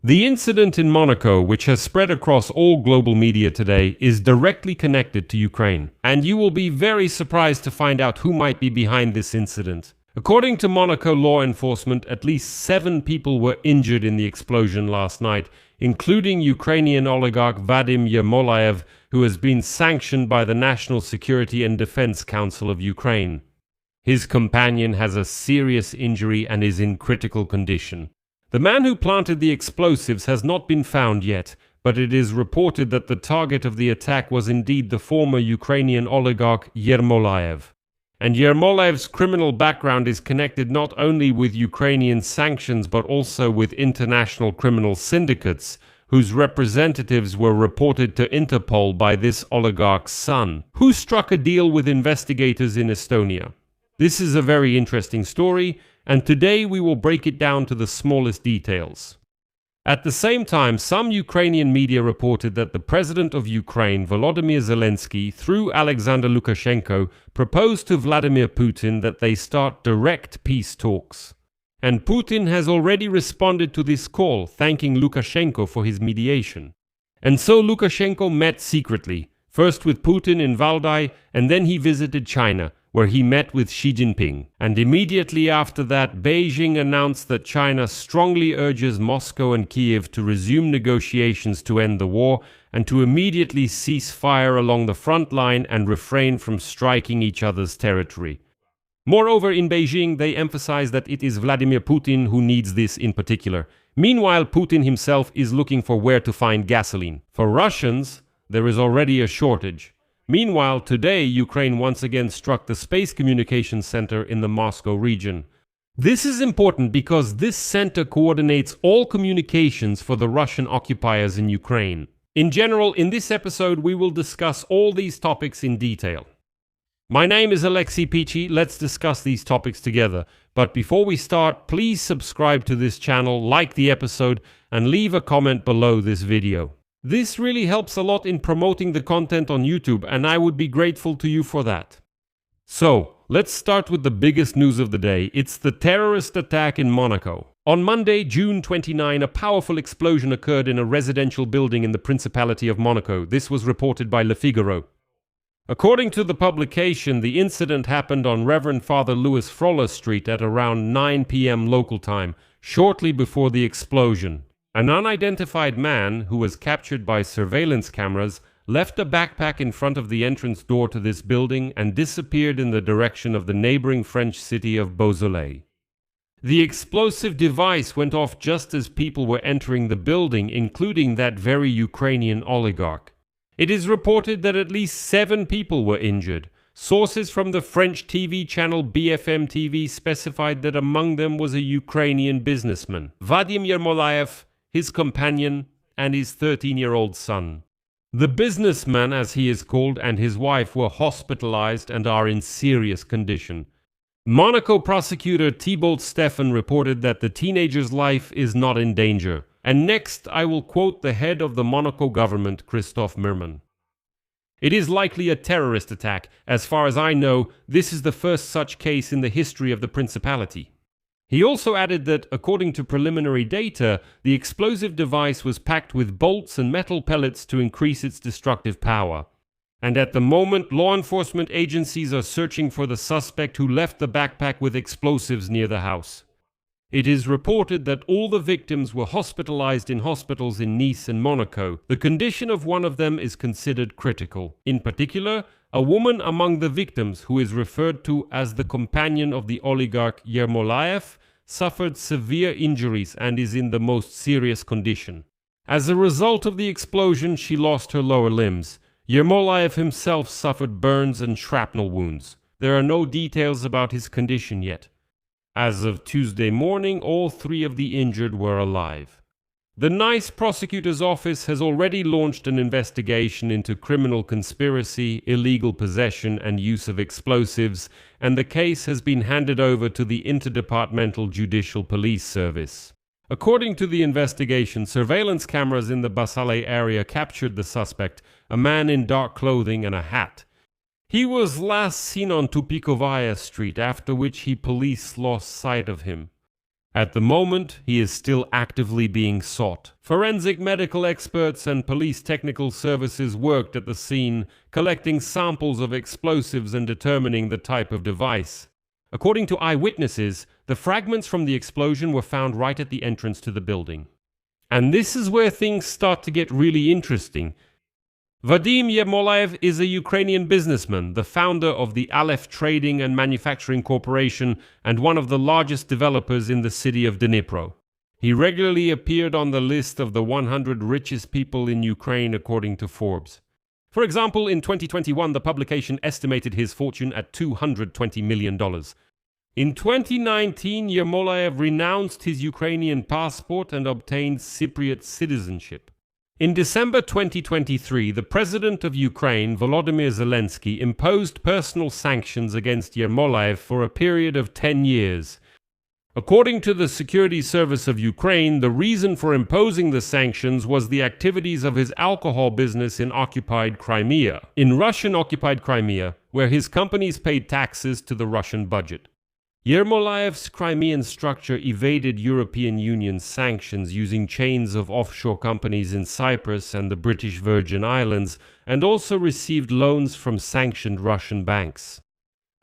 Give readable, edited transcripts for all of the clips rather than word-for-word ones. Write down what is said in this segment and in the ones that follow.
The incident in Monaco, which has spread across all global media today, is directly connected to Ukraine, and you will be very surprised to find out who might be behind this incident. According to Monaco law enforcement, at least 7 people were injured in the explosion last night, including Ukrainian oligarch Vadim Yermolaev, who has been sanctioned by the National Security and Defense Council of Ukraine. His companion has a serious injury and is in critical condition. The man who planted the explosives has not been found yet, but it is reported that the target of the attack was indeed the former Ukrainian oligarch Yermolaev. And Yermolaev's criminal background is connected not only with Ukrainian sanctions but also with international criminal syndicates, whose representatives were reported to Interpol by this oligarch's son, who struck a deal with investigators in Estonia. This is a very interesting story, and today we will break it down to the smallest details. At the same time, some Ukrainian media reported that the president of Ukraine, Volodymyr Zelensky, through Alexander Lukashenko, proposed to Vladimir Putin that they start direct peace talks. And Putin has already responded to this call, thanking Lukashenko for his mediation. And so Lukashenko met secretly, first with Putin in Valdai, and then he visited China, where he met with Xi Jinping. And immediately after that, Beijing announced that China strongly urges Moscow and Kiev to resume negotiations to end the war and to immediately cease fire along the front line and refrain from striking each other's territory. Moreover, in Beijing, they emphasize that it is Vladimir Putin who needs this in particular. Meanwhile, Putin himself is looking for where to find gasoline. For Russians, there is already a shortage. Meanwhile, today, Ukraine once again struck the Space Communications Center in the Moscow region. This is important because this center coordinates all communications for the Russian occupiers in Ukraine. In general, in this episode, we will discuss all these topics in detail. My name is Alexei Pichi. Let's discuss these topics together. But before we start, please subscribe to this channel, like the episode, and leave a comment below this video. This really helps a lot in promoting the content on YouTube, and I would be grateful to you for that. So, let's start with the biggest news of the day. It's the terrorist attack in Monaco. On Monday, June 29, a powerful explosion occurred in a residential building in the Principality of Monaco. This was reported by Le Figaro. According to the publication, the incident happened on Reverend Father Louis Frolla Street at around 9 p.m. local time, shortly before the explosion. An unidentified man, who was captured by surveillance cameras, left a backpack in front of the entrance door to this building and disappeared in the direction of the neighboring French city of Beausoleil. The explosive device went off just as people were entering the building, including that very Ukrainian oligarch. It is reported that at least 7 people were injured. Sources from the French TV channel BFM TV specified that among them was a Ukrainian businessman, Vadim Yermolaev, his companion, and his 13-year-old son. The businessman, as he is called, and his wife were hospitalized and are in serious condition. Monaco prosecutor Thibault Stephan reported that the teenager's life is not in danger. And next, I will quote the head of the Monaco government, Christophe Merman. It is likely a terrorist attack. As far as I know, this is the first such case in the history of the Principality. He also added that, according to preliminary data, the explosive device was packed with bolts and metal pellets to increase its destructive power. And at the moment, law enforcement agencies are searching for the suspect who left the backpack with explosives near the house. It is reported that all the victims were hospitalized in hospitals in Nice and Monaco. The condition of one of them is considered critical. In particular, a woman among the victims, who is referred to as the companion of the oligarch Yermolaev, suffered severe injuries and is in the most serious condition. As a result of the explosion, she lost her lower limbs. Yermolaev himself suffered burns and shrapnel wounds. There are no details about his condition yet. As of Tuesday morning, all 3 of the injured were alive. The Nice prosecutor's office has already launched an investigation into criminal conspiracy, illegal possession and use of explosives, and the case has been handed over to the Interdepartmental Judicial Police Service. According to the investigation, surveillance cameras in the Beausoleil area captured the suspect, a man in dark clothing and a hat. He was last seen on Tupikovaya Street, after which police lost sight of him. At the moment, he is still actively being sought. Forensic medical experts and police technical services worked at the scene, collecting samples of explosives and determining the type of device. According to eyewitnesses, the fragments from the explosion were found right at the entrance to the building. And this is where things start to get really interesting. Vadim Yermolaev is a Ukrainian businessman, the founder of the Aleph Trading and Manufacturing Corporation and one of the largest developers in the city of Dnipro. He regularly appeared on the list of the 100 richest people in Ukraine according to Forbes. For example, in 2021, the publication estimated his fortune at $220 million. In 2019, Yermolaev renounced his Ukrainian passport and obtained Cypriot citizenship. In December 2023, the president of Ukraine, Volodymyr Zelensky, imposed personal sanctions against Yermolaev for a period of 10 years. According to the Security Service of Ukraine, the reason for imposing the sanctions was the activities of his alcohol business in occupied Crimea, in Russian-occupied Crimea, where his companies paid taxes to the Russian budget. Yermolaev's Crimean structure evaded European Union sanctions using chains of offshore companies in Cyprus and the British Virgin Islands, and also received loans from sanctioned Russian banks.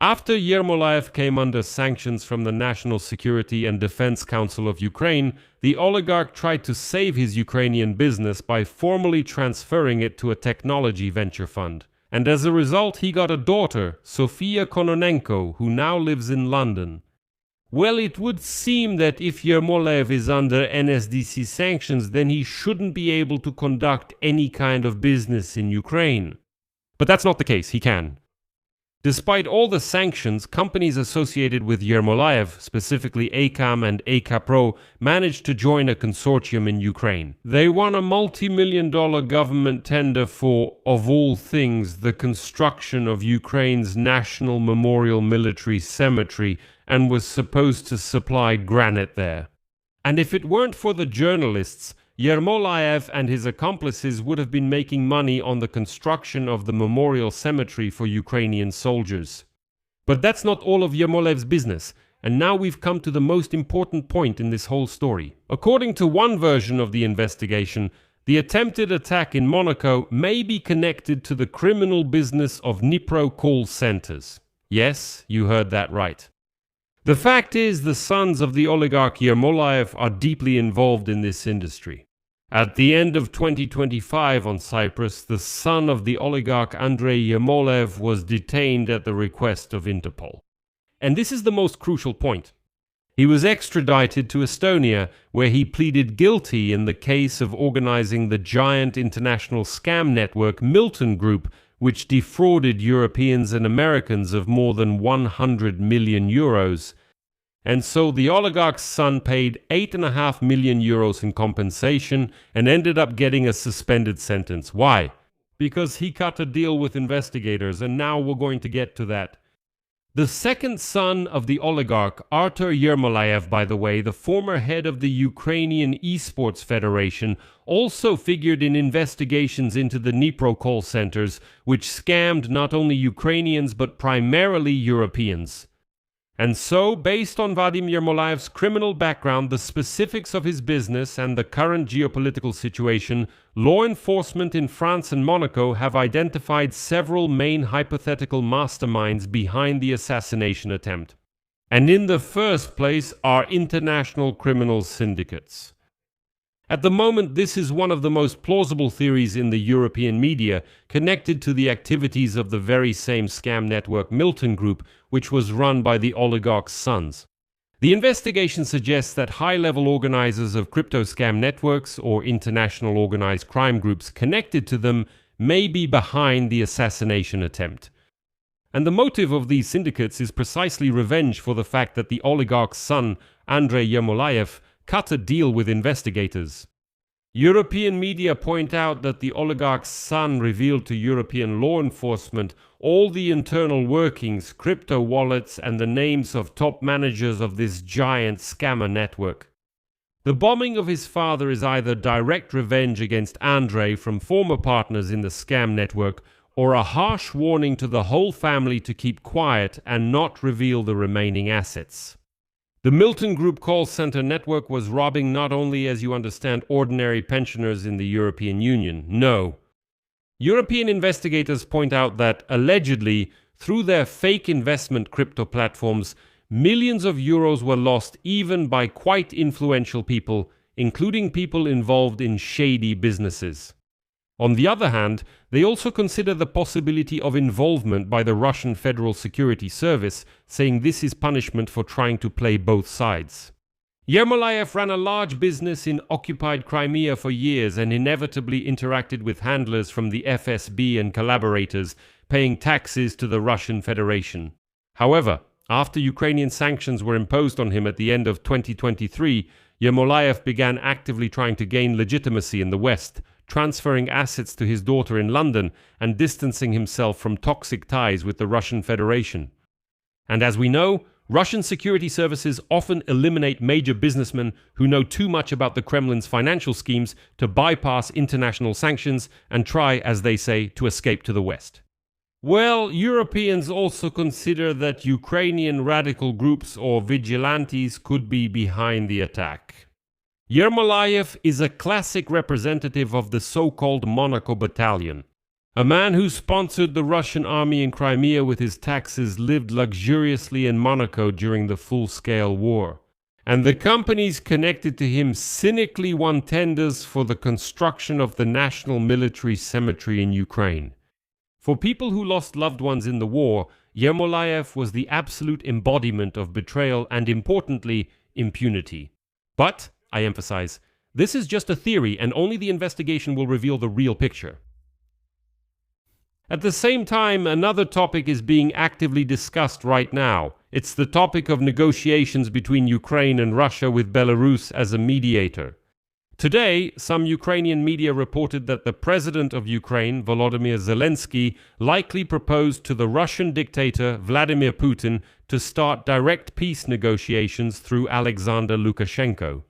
After Yermolaev came under sanctions from the National Security and Defense Council of Ukraine, the oligarch tried to save his Ukrainian business by formally transferring it to a technology venture fund. And as a result, he got a daughter, Sofia Kononenko, who now lives in London. Well, it would seem that if Yermolaev is under NSDC sanctions, then he shouldn't be able to conduct any kind of business in Ukraine. But that's not the case, he can. Despite all the sanctions, companies associated with Yermolaev, specifically ACAM and ACAPRO, managed to join a consortium in Ukraine. They won a multi-million-dollar government tender for, of all things, the construction of Ukraine's National Memorial Military Cemetery and was supposed to supply granite there. And if it weren't for the journalists, Yermolaev and his accomplices would have been making money on the construction of the memorial cemetery for Ukrainian soldiers. But that's not all of Yermolaev's business, and now we've come to the most important point in this whole story. According to one version of the investigation, the attempted attack in Monaco may be connected to the criminal business of Dnipro call centers. Yes, you heard that right. The fact is, the sons of the oligarch Yermolaev are deeply involved in this industry. At the end of 2025 on Cyprus, the son of the oligarch Andrei Yermolaev was detained at the request of Interpol. And this is the most crucial point. He was extradited to Estonia, where he pleaded guilty in the case of organizing the giant international scam network Milton Group, which defrauded Europeans and Americans of more than 100 million euros. And so the oligarch's son paid 8.5 million euros in compensation and ended up getting a suspended sentence. Why? Because he cut a deal with investigators, and now we're going to get to that. The second son of the oligarch, Artur Yermolaev, by the way, the former head of the Ukrainian Esports Federation, also figured in investigations into the Dnipro call centers, which scammed not only Ukrainians but primarily Europeans. And so, based on Vadim Yermolaev's criminal background, the specifics of his business, and the current geopolitical situation, law enforcement in France and Monaco have identified several main hypothetical masterminds behind the assassination attempt. And in the first place are international criminal syndicates. At the moment, this is one of the most plausible theories in the European media, connected to the activities of the very same scam network Milton Group, which was run by the oligarch's sons. The investigation suggests that high-level organizers of crypto scam networks or international organized crime groups connected to them may be behind the assassination attempt. And the motive of these syndicates is precisely revenge for the fact that the oligarch's son, Andrei Yermolaev, cut a deal with investigators. European media point out that the oligarch's son revealed to European law enforcement all the internal workings, crypto wallets, and the names of top managers of this giant scammer network. The bombing of his father is either direct revenge against Andrei from former partners in the scam network, or a harsh warning to the whole family to keep quiet and not reveal the remaining assets. The Milton Group call center network was robbing not only, as you understand, ordinary pensioners in the European Union. No. European investigators point out that, allegedly, through their fake investment crypto platforms, millions of euros were lost even by quite influential people, including people involved in shady businesses. On the other hand, they also consider the possibility of involvement by the Russian Federal Security Service, saying this is punishment for trying to play both sides. Yermolaev ran a large business in occupied Crimea for years and inevitably interacted with handlers from the FSB and collaborators, paying taxes to the Russian Federation. However, after Ukrainian sanctions were imposed on him at the end of 2023, Yermolaev began actively trying to gain legitimacy in the West, transferring assets to his daughter in London and distancing himself from toxic ties with the Russian Federation. And as we know, Russian security services often eliminate major businessmen who know too much about the Kremlin's financial schemes to bypass international sanctions and try, as they say, to escape to the West. Well, Europeans also consider that Ukrainian radical groups or vigilantes could be behind the attack. Yermolaev is a classic representative of the so-called Monaco battalion. A man who sponsored the Russian army in Crimea with his taxes lived luxuriously in Monaco during the full-scale war. And the companies connected to him cynically won tenders for the construction of the National Military Cemetery in Ukraine. For people who lost loved ones in the war, Yermolaev was the absolute embodiment of betrayal and, importantly, impunity. But, I emphasize, this is just a theory and only the investigation will reveal the real picture. At the same time, another topic is being actively discussed right now. It's the topic of negotiations between Ukraine and Russia with Belarus as a mediator. Today, some Ukrainian media reported that the president of Ukraine, Volodymyr Zelensky, likely proposed to the Russian dictator Vladimir Putin to start direct peace negotiations through Alexander Lukashenko.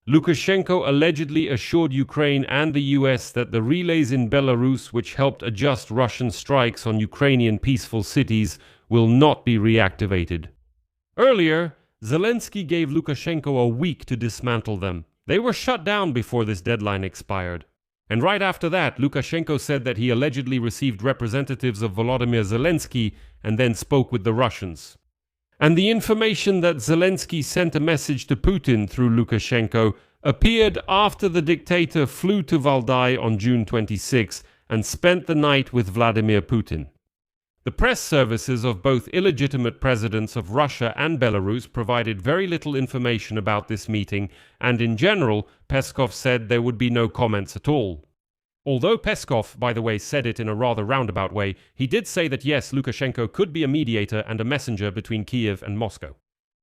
Lukashenko allegedly assured Ukraine and the US that the relays in Belarus which helped adjust Russian strikes on Ukrainian peaceful cities will not be reactivated. Earlier, Zelensky gave Lukashenko a week to dismantle them. They were shut down before this deadline expired. And right after that, Lukashenko said that he allegedly received representatives of Volodymyr Zelensky and then spoke with the Russians. And the information that Zelensky sent a message to Putin through Lukashenko appeared after the dictator flew to Valdai on June 26 and spent the night with Vladimir Putin. The press services of both illegitimate presidents of Russia and Belarus provided very little information about this meeting, and in general, Peskov said there would be no comments at all. Although Peskov, by the way, said it in a rather roundabout way, he did say that yes, Lukashenko could be a mediator and a messenger between Kiev and Moscow.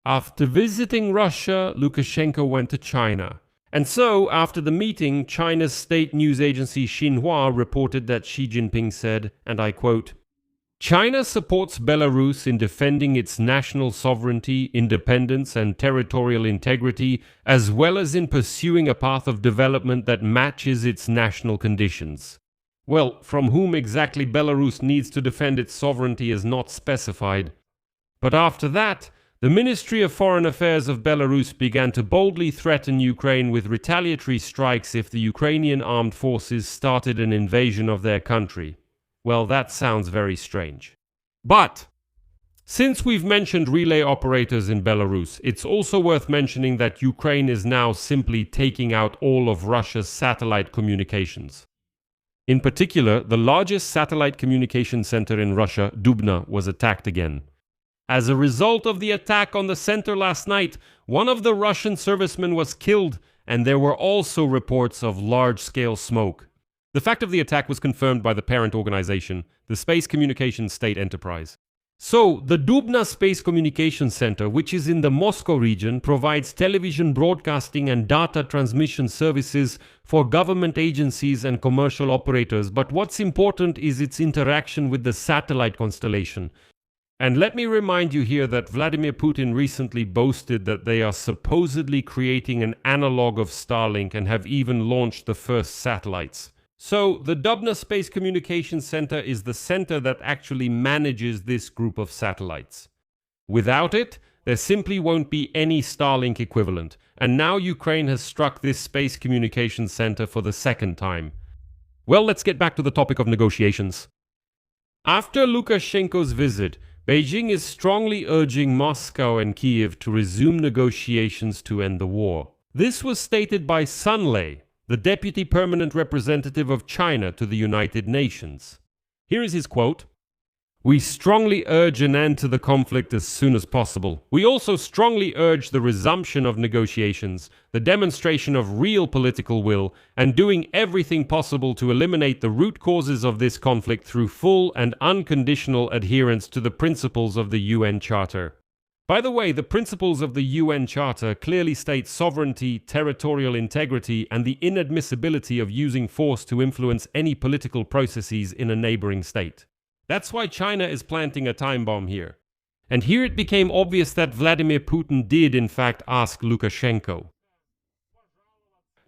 After visiting Russia, Lukashenko went to China. And so, after the meeting, China's state news agency Xinhua reported that Xi Jinping said, and I quote, "China supports Belarus in defending its national sovereignty, independence, and territorial integrity, as well as in pursuing a path of development that matches its national conditions." Well, from whom exactly Belarus needs to defend its sovereignty is not specified. But after that, the Ministry of Foreign Affairs of Belarus began to boldly threaten Ukraine with retaliatory strikes if the Ukrainian armed forces started an invasion of their country. Well, that sounds very strange. But, since we've mentioned relay operators in Belarus, it's also worth mentioning that Ukraine is now simply taking out all of Russia's satellite communications. In particular, the largest satellite communication center in Russia, Dubna, was attacked again. As a result of the attack on the center last night, one of the Russian servicemen was killed, and there were also reports of large-scale smoke. The fact of the attack was confirmed by the parent organization, the Space Communications State Enterprise. So, the Dubna Space Communications Center, which is in the Moscow region, provides television broadcasting and data transmission services for government agencies and commercial operators, but what's important is its interaction with the satellite constellation. And let me remind you here that Vladimir Putin recently boasted that they are supposedly creating an analog of Starlink and have even launched the first satellites. So, the Dubna Space Communications Center is the center that actually manages this group of satellites. Without it, There simply won't be any Starlink equivalent, and now Ukraine has struck this space communications center for the second time. Well, let's get back to the topic of negotiations. After Lukashenko's visit, Beijing is strongly urging Moscow and Kiev to resume negotiations to end the war. This was stated by Sun Lei, the deputy permanent representative of China to the United Nations. Here is his quote: "We strongly urge an end to the conflict as soon as possible. We also strongly urge the resumption of negotiations, the demonstration of real political will, and doing everything possible to eliminate the root causes of this conflict through full and unconditional adherence to the principles of the UN Charter." By the way, the principles of the UN Charter clearly state sovereignty, territorial integrity, and the inadmissibility of using force to influence any political processes in a neighboring state. That's why China is planting a time bomb here. And here it became obvious that Vladimir Putin did in fact ask Lukashenko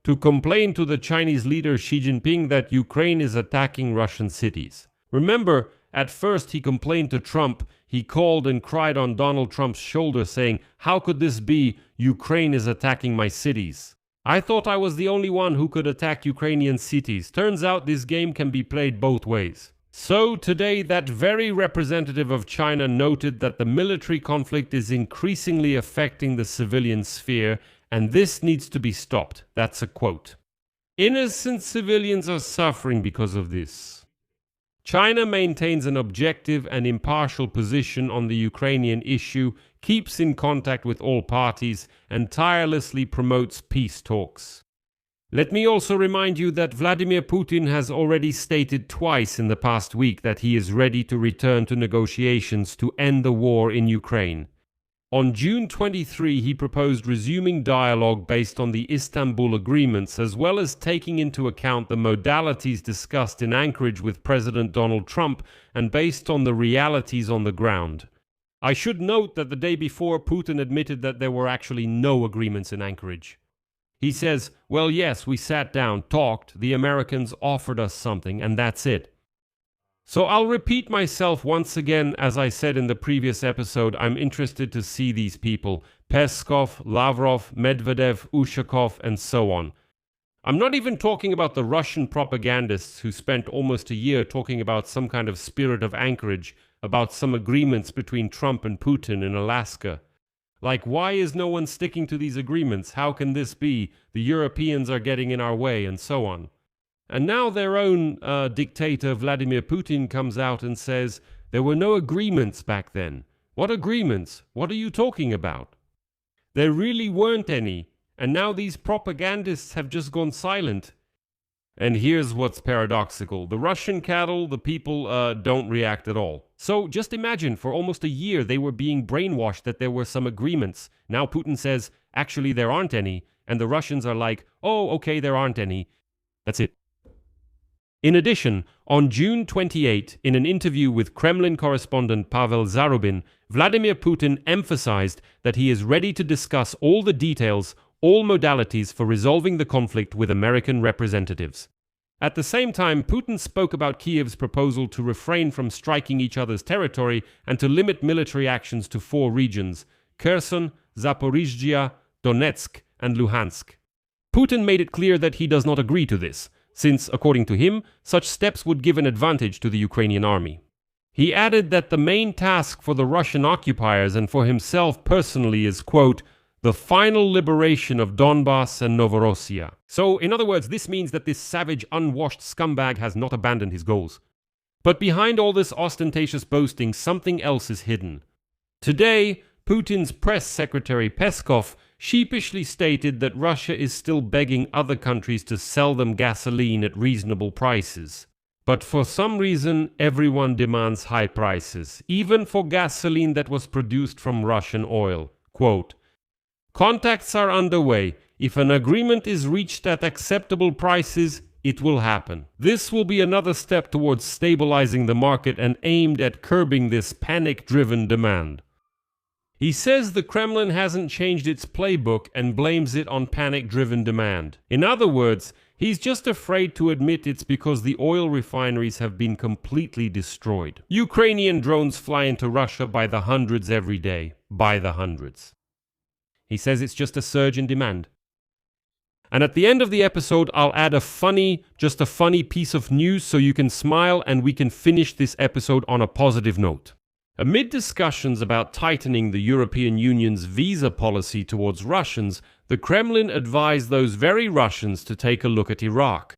to complain to the Chinese leader Xi Jinping that Ukraine is attacking Russian cities. Remember, at first he complained to Trump. He called and cried on Donald Trump's shoulder saying, "How could this be? Ukraine is attacking my cities. I thought I was the only one who could attack Ukrainian cities. Turns out this game can be played both ways." So today, that very representative of China noted that the military conflict is increasingly affecting the civilian sphere, and this needs to be stopped. That's a quote. "Innocent civilians are suffering because of this." China maintains an objective and impartial position on the Ukrainian issue, keeps in contact with all parties, and tirelessly promotes peace talks. Let me also remind you that Vladimir Putin has already stated twice in the past week that he is ready to return to negotiations to end the war in Ukraine. On June 23, he proposed resuming dialogue based on the Istanbul agreements, as well as taking into account the modalities discussed in Anchorage with President Donald Trump and based on the realities on the ground. I should note that the day before, Putin admitted that there were actually no agreements in Anchorage. He says, "Well, yes, we sat down, talked, the Americans offered us something, and that's it." So I'll repeat myself once again. As I said in the previous episode, I'm interested to see these people: Peskov, Lavrov, Medvedev, Ushakov, and so on. I'm not even talking about the Russian propagandists who spent almost a year talking about some kind of spirit of Anchorage, about some agreements between Trump and Putin in Alaska. Like, why is no one sticking to these agreements? How can this be? The Europeans are getting in our way, and so on. And now their own dictator, Vladimir Putin, comes out and says, there were no agreements back then. What agreements? What are you talking about? There really weren't any, and now these propagandists have just gone silent. And here's what's paradoxical. The Russian cattle, the people, don't react at all. So just imagine, for almost a year they were being brainwashed that there were some agreements. Now Putin says, actually there aren't any, and the Russians are like, oh, okay, there aren't any. That's it. In addition, on June 28, in an interview with Kremlin correspondent Pavel Zarubin, Vladimir Putin emphasized that he is ready to discuss all the details, all modalities for resolving the conflict with American representatives. At the same time, Putin spoke about Kiev's proposal to refrain from striking each other's territory and to limit military actions to 4 regions: Kherson, Zaporizhzhia, Donetsk, and Luhansk. Putin made it clear that he does not agree to this, since, according to him, such steps would give an advantage to the Ukrainian army. He added that the main task for the Russian occupiers and for himself personally is, quote, the final liberation of Donbass and Novorossiya. So, in other words, this means that this savage, unwashed scumbag has not abandoned his goals. But behind all this ostentatious boasting, something else is hidden. Today, Putin's press secretary Peskov sheepishly stated that Russia is still begging other countries to sell them gasoline at reasonable prices. But for some reason, everyone demands high prices, even for gasoline that was produced from Russian oil. Quote, contacts are underway. If an agreement is reached at acceptable prices, it will happen. This will be another step towards stabilizing the market and aimed at curbing this panic-driven demand. He says the Kremlin hasn't changed its playbook and blames it on panic-driven demand. In other words, he's just afraid to admit it's because the oil refineries have been completely destroyed. Ukrainian drones fly into Russia by the hundreds every day. by the hundreds. He says it's just a surge in demand. And at the end of the episode, I'll add just a funny piece of news so you can smile and we can finish this episode on a positive note. Amid discussions about tightening the European Union's visa policy towards Russians, the Kremlin advised those very Russians to take a look at Iraq.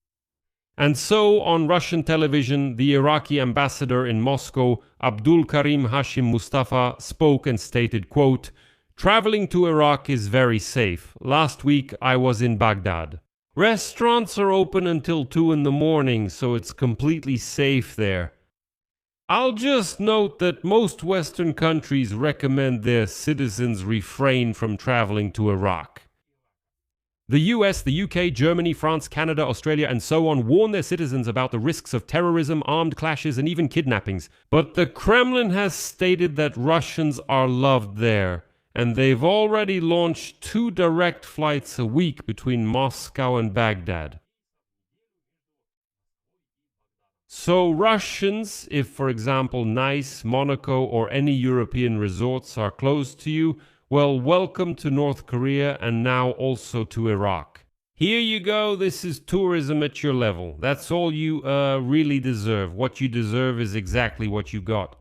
And so, on Russian television, the Iraqi ambassador in Moscow, Abdul Karim Hashim Mustafa, spoke and stated, quote, "Traveling to Iraq is very safe. Last week I was in Baghdad. Restaurants are open until 2 in the morning, so it's completely safe there. I'll just note that most Western countries recommend their citizens refrain from traveling to Iraq." The US, the UK, Germany, France, Canada, Australia, and so on warn their citizens about the risks of terrorism, armed clashes, and even kidnappings. But the Kremlin has stated that Russians are loved there, and they've already launched 2 direct flights a week between Moscow and Baghdad. So Russians, if for example Nice, Monaco, or any European resorts are close to you, well, welcome to North Korea and now also to Iraq. Here you go, this is tourism at your level. That's all you really deserve. What you deserve is exactly what you got.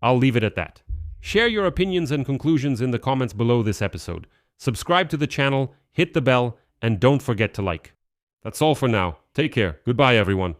I'll leave it at that. Share your opinions and conclusions in the comments below this episode. Subscribe to the channel, hit the bell, and don't forget to like. That's all for now. Take care. Goodbye, everyone.